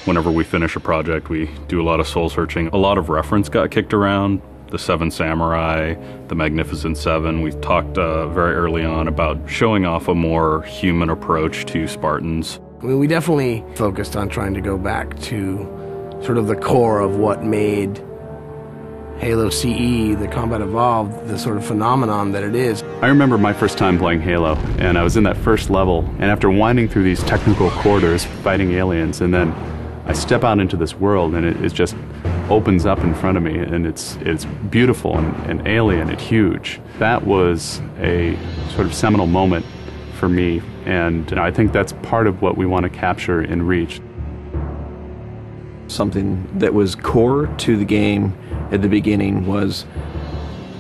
Whenever we finish a project, we do a lot of soul searching. A lot of reference got kicked around. The Seven Samurai, the Magnificent Seven. We talked very early on about showing off a more human approach to Spartans. I mean, we definitely focused on trying to go back to sort of the core of what made Halo CE, the Combat Evolved, the sort of phenomenon that it is. I remember my first time playing Halo, and I was in that first level, and after winding through these technical corridors, fighting aliens, and then I step out into this world, and it just opens up in front of me, and it's beautiful and alien and huge. That was a sort of seminal moment for me, and I think that's part of what we want to capture in Reach. Something that was core to the game at the beginning was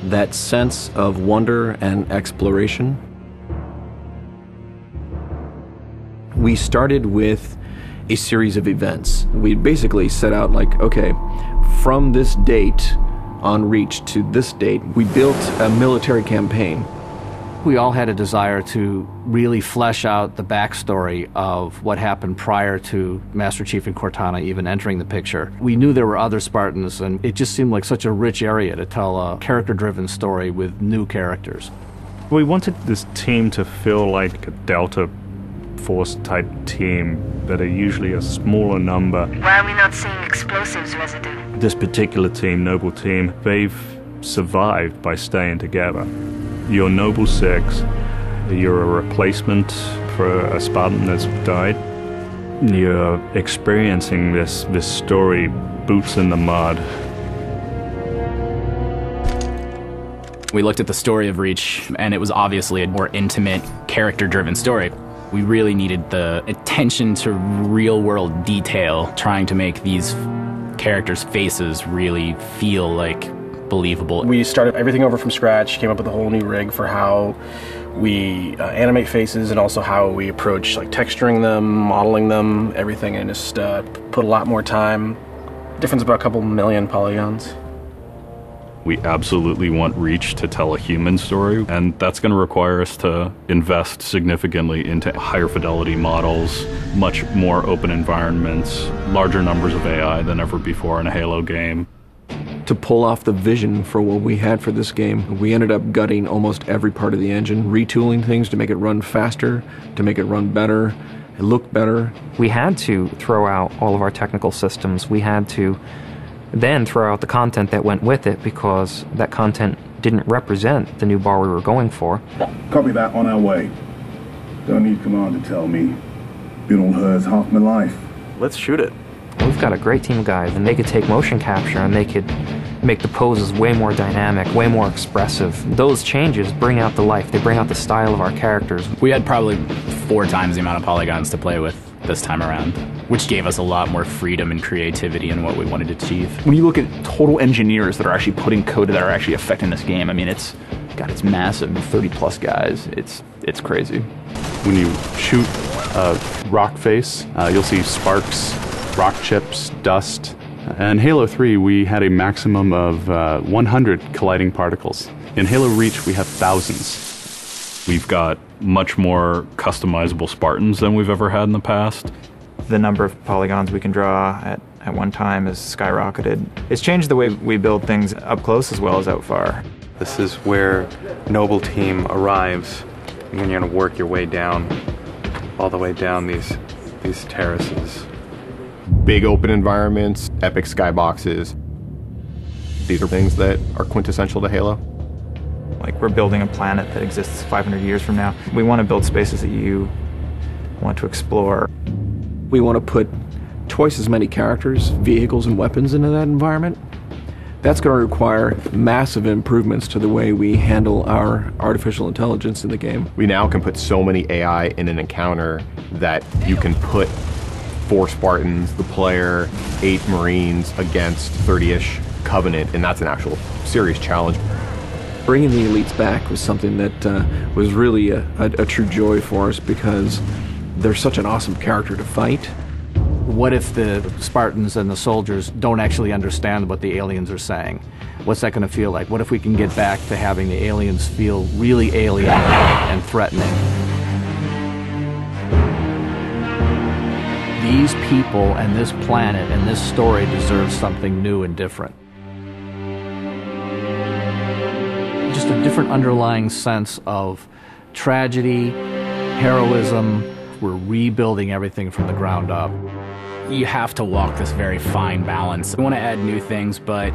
that sense of wonder and exploration. We started with a series of events. We basically set out like, okay, from this date on Reach to this date, we built a military campaign. We all had a desire to really flesh out the backstory of what happened prior to Master Chief and Cortana even entering the picture. We knew there were other Spartans, and it just seemed like such a rich area to tell a character-driven story with new characters. We wanted this team to feel like a Delta Force type team that are usually a smaller number. Why are we not seeing explosives residue? This particular team, Noble Team, they've survived by staying together. You're Noble 6, you're a replacement for a Spartan that's died. You're experiencing this story, boots in the mud. We looked at the story of Reach, and it was obviously a more intimate, character-driven story. We really needed the attention to real-world detail, trying to make these characters' faces really feel like believable. We started everything over from scratch, came up with a whole new rig for how we animate faces and also how we approach like texturing them, modeling them, everything, and just put a lot more time. Difference about a couple million polygons. We absolutely want Reach to tell a human story, and that's going to require us to invest significantly into higher fidelity models, much more open environments, larger numbers of AI than ever before in a Halo game. To pull off the vision for what we had for this game, we ended up gutting almost every part of the engine, retooling things to make it run faster, to make it run better, it looked better. We had to throw out all of our technical systems. We had to then throw out the content that went with it because that content didn't represent the new bar we were going for. Copy that, on our way. Don't need command to tell me. Been on hers half my life. Let's shoot it. We've got a great team of guys, and they could take motion capture and they could make the poses way more dynamic, way more expressive. Those changes bring out the life, they bring out the style of our characters. We had probably 4 times the amount of polygons to play with this time around, which gave us a lot more freedom and creativity in what we wanted to achieve. When you look at total engineers that are actually putting code that are actually affecting this game, I mean, it's massive, 30 plus guys. It's crazy. When you shoot a rock face, you'll see sparks, rock chips, dust. In Halo 3, we had a maximum of 100 colliding particles. In Halo Reach, we have thousands. We've got much more customizable Spartans than we've ever had in the past. The number of polygons we can draw at one time has skyrocketed. It's changed the way we build things up close as well as out far. This is where Noble Team arrives, and then you're going to work your way down, all the way down these terraces. Big open environments, epic skyboxes. These are things that are quintessential to Halo. Like, we're building a planet that exists 500 years from now. We want to build spaces that you want to explore. We want to put twice as many characters, vehicles, and weapons into that environment. That's going to require massive improvements to the way we handle our artificial intelligence in the game. We now can put so many AI in an encounter that you can put 4 Spartans, the player, 8 Marines against 30-ish Covenant, and that's an actual serious challenge. Bringing the elites back was something that was really a true joy for us because they're such an awesome character to fight. What if the Spartans and the soldiers don't actually understand what the aliens are saying? What's that going to feel like? What if we can get back to having the aliens feel really alien and threatening? these people and this planet and this story deserve something new and different. Just a different underlying sense of tragedy, heroism. We're rebuilding everything from the ground up. You have to walk this very fine balance. We want to add new things, but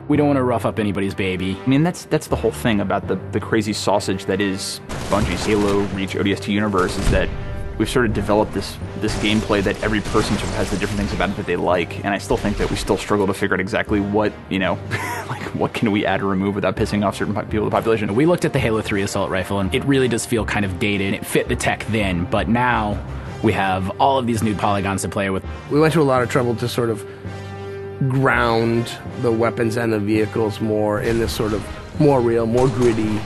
we don't want to rough up anybody's baby. I mean, that's the whole thing about the crazy sausage that is Bungie's Halo Reach ODST universe, is that we've sort of developed this gameplay that every person sort of has the different things about it that they like, and I still think that we still struggle to figure out exactly what, you know, like what can we add or remove without pissing off certain people in the population. We looked at the Halo 3 assault rifle, and it really does feel kind of dated. It fit the tech then, but now we have all of these new polygons to play with. We went to a lot of trouble to sort of ground the weapons and the vehicles more in this sort of more real, more gritty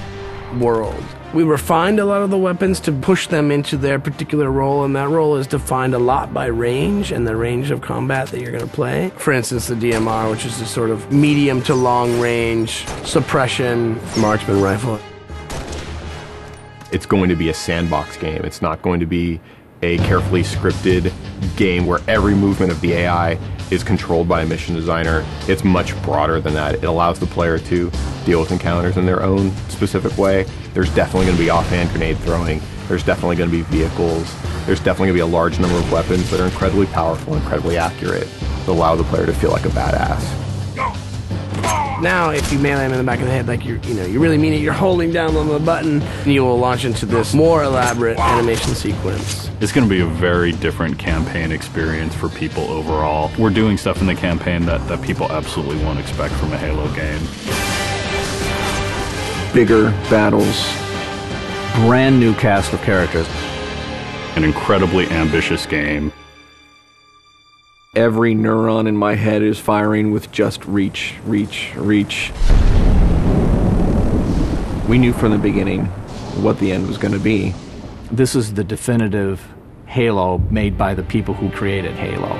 world. We refined a lot of the weapons to push them into their particular role, and that role is defined a lot by range and the range of combat that you're going to play. For instance, the DMR, which is a sort of medium to long range suppression marksman rifle. It's going to be a sandbox game. It's not going to be a carefully scripted game where every movement of the AI is controlled by a mission designer. It's much broader than that. It allows the player to deal with encounters in their own specific way. There's definitely going to be offhand grenade throwing. There's definitely going to be vehicles. There's definitely going to be a large number of weapons that are incredibly powerful, incredibly accurate, that allow the player to feel like a badass. Now, if you melee him in the back of the head, like you really mean it, you're holding down on the button, and you will launch into this more elaborate animation sequence. It's going to be a very different campaign experience for people overall. We're doing stuff in the campaign that people absolutely won't expect from a Halo game. Bigger battles. Brand new cast of characters. An incredibly ambitious game. Every neuron in my head is firing with just reach, reach, reach. We knew from the beginning what the end was going to be. This is the definitive Halo made by the people who created Halo.